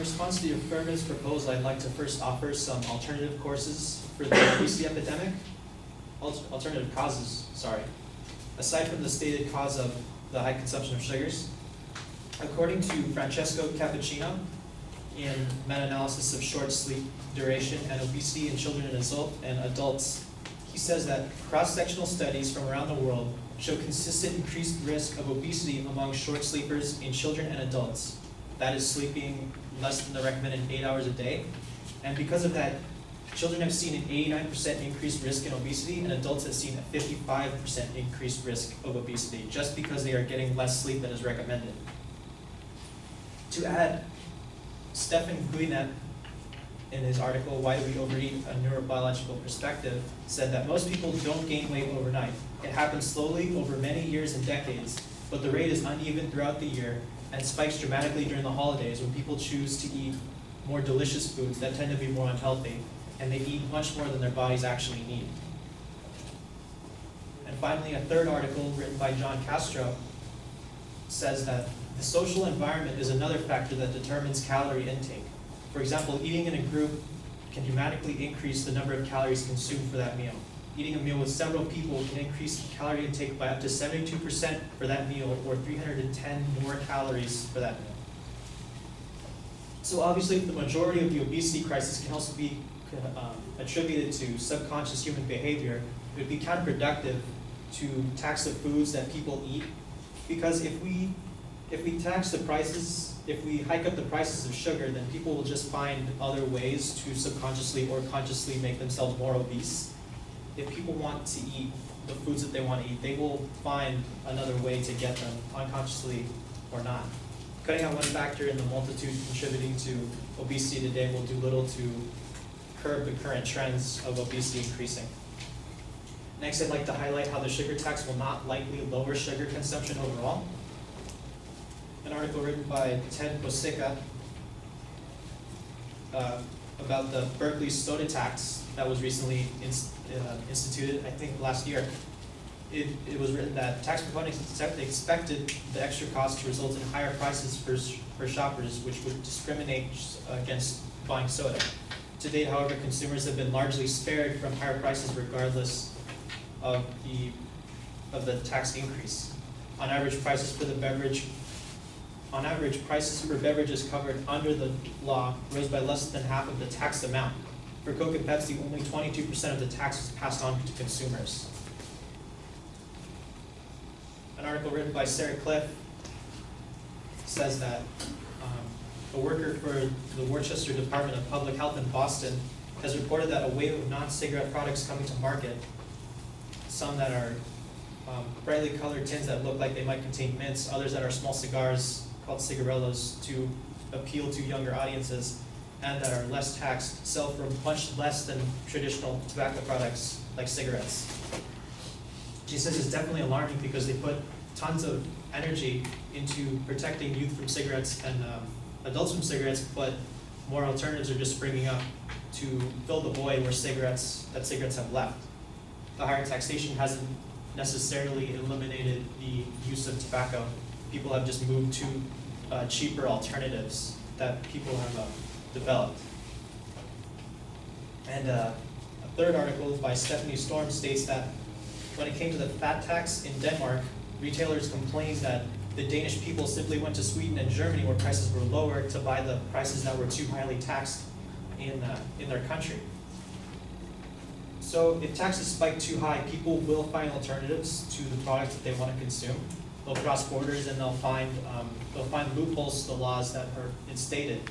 response to the affirmative's proposal, I'd like to first offer some alternative courses for the obesity epidemic. Alternative causes, sorry. Aside from the stated cause of the high consumption of sugars, according to Francesco Cappuccino, in meta-analysis of short sleep duration and obesity in children and adults, he says that cross-sectional studies from around the world show consistent increased risk of obesity among short sleepers in children and adults. That is sleeping less than the recommended 8 hours a day. And because of that, children have seen an 89% increased risk in obesity, and adults have seen a 55% increased risk of obesity, just because they are getting less sleep than is recommended. To add, Stefan Guinet, in his article, Why Do We Overeat? A Neurobiological Perspective, said that most people don't gain weight overnight. It happens slowly over many years and decades, but the rate is uneven throughout the year and spikes dramatically during the holidays when people choose to eat more delicious foods that tend to be more unhealthy, and they eat much more than their bodies actually need. And finally, a third article written by John Castro says that the social environment is another factor that determines calorie intake. For example, eating in a group can dramatically increase the number of calories consumed for that meal. Eating a meal with several people can increase calorie intake by up to 72% for that meal, or 310 more calories for that meal. So obviously, the majority of the obesity crisis can also be attributed to subconscious human behavior. It would be counterproductive to tax the foods that people eat, because if we tax the prices, if we hike up the prices of sugar, then people will just find other ways to subconsciously or consciously make themselves more obese. If people want to eat the foods that they want to eat, they will find another way to get them, unconsciously or not. Cutting out one factor in the multitude contributing to obesity today will do little to curb the current trends of obesity increasing. Next, I'd like to highlight how the sugar tax will not likely lower sugar consumption overall. An article written by Ted Bosica about the Berkeley soda tax that was recently instituted, I think last year. It was written that tax proponents expected the extra cost to result in higher prices for shoppers, which would discriminate against buying soda. To date, however, consumers have been largely spared from higher prices regardless of the tax increase. On average, prices for beverages covered under the law rose by less than half of the taxed amount. For Coke and Pepsi, only 22% of the tax was passed on to consumers. An article written by Sarah Cliff says that a worker for the Worcester Department of Public Health in Boston has reported that a wave of non-cigarette products coming to market, some that are brightly colored tins that look like they might contain mints, others that are small cigars called cigarillos to appeal to younger audiences, and that are less taxed, sell for much less than traditional tobacco products like cigarettes. She says it's definitely alarming because they put tons of energy into protecting youth from cigarettes and adults from cigarettes, but more alternatives are just springing up to fill the void where cigarettes have left. The higher taxation hasn't necessarily eliminated the use of tobacco. People have just moved to cheaper alternatives that people have developed. And a third article by Stephanie Storm states that when it came to the fat tax in Denmark, retailers complained that the Danish people simply went to Sweden and Germany, where prices were lower, to buy the prices that were too highly taxed in their country. So if taxes spike too high, people will find alternatives to the products that they want to consume. They'll cross borders and they'll find loopholes to the laws that are instated.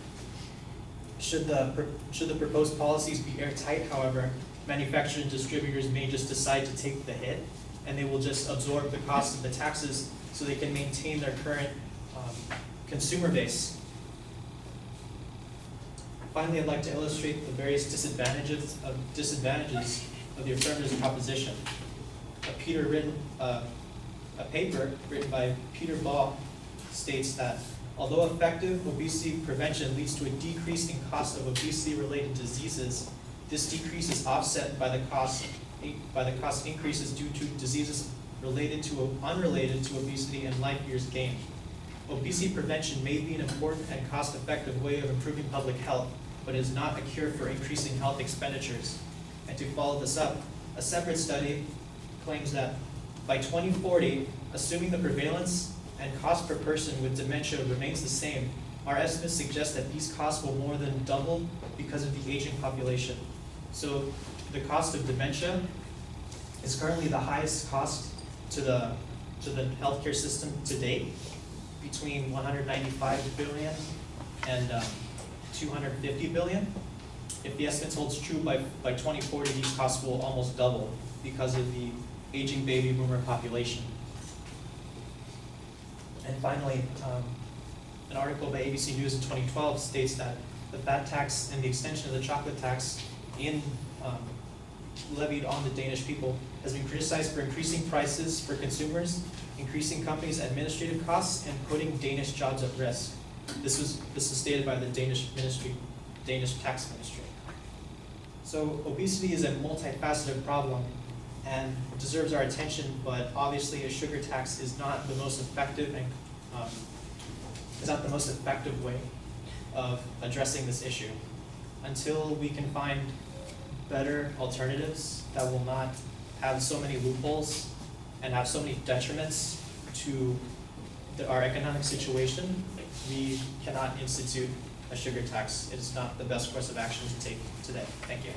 Should the proposed policies be airtight, however, manufacturers and distributors may just decide to take the hit, and they will just absorb the cost of the taxes so they can maintain their current consumer base. Finally, I'd like to illustrate the various disadvantages of the affirmative proposition. A paper written by Peter Ball states that although effective obesity prevention leads to a decrease in cost of obesity-related diseases, this decrease is offset by the cost increases due to diseases unrelated to obesity and life years gained. Obesity prevention may be an important and cost-effective way of improving public health, but is not a cure for increasing health expenditures. And to follow this up, a separate study claims that by 2040, assuming the prevalence and cost per person with dementia remains the same, our estimates suggest that these costs will more than double because of the aging population. So the cost of dementia is currently the highest cost to the healthcare system to date, between 195 billion and 250 billion. If the estimates holds true, by 2040, these costs will almost double because of the aging baby boomer population. And finally, an article by ABC News in 2012 states that the fat tax and the extension of the chocolate tax levied on the Danish people has been criticized for increasing prices for consumers, increasing companies' administrative costs, and putting Danish jobs at risk. This is stated by the Danish tax ministry. So obesity is a multifaceted problem and deserves our attention, but obviously a sugar tax is not the most effective and way of addressing this issue. Until we can find better alternatives that will not have so many loopholes and have so many detriments to our economic situation, we cannot institute a sugar tax. It is not the best course of action to take today. Thank you.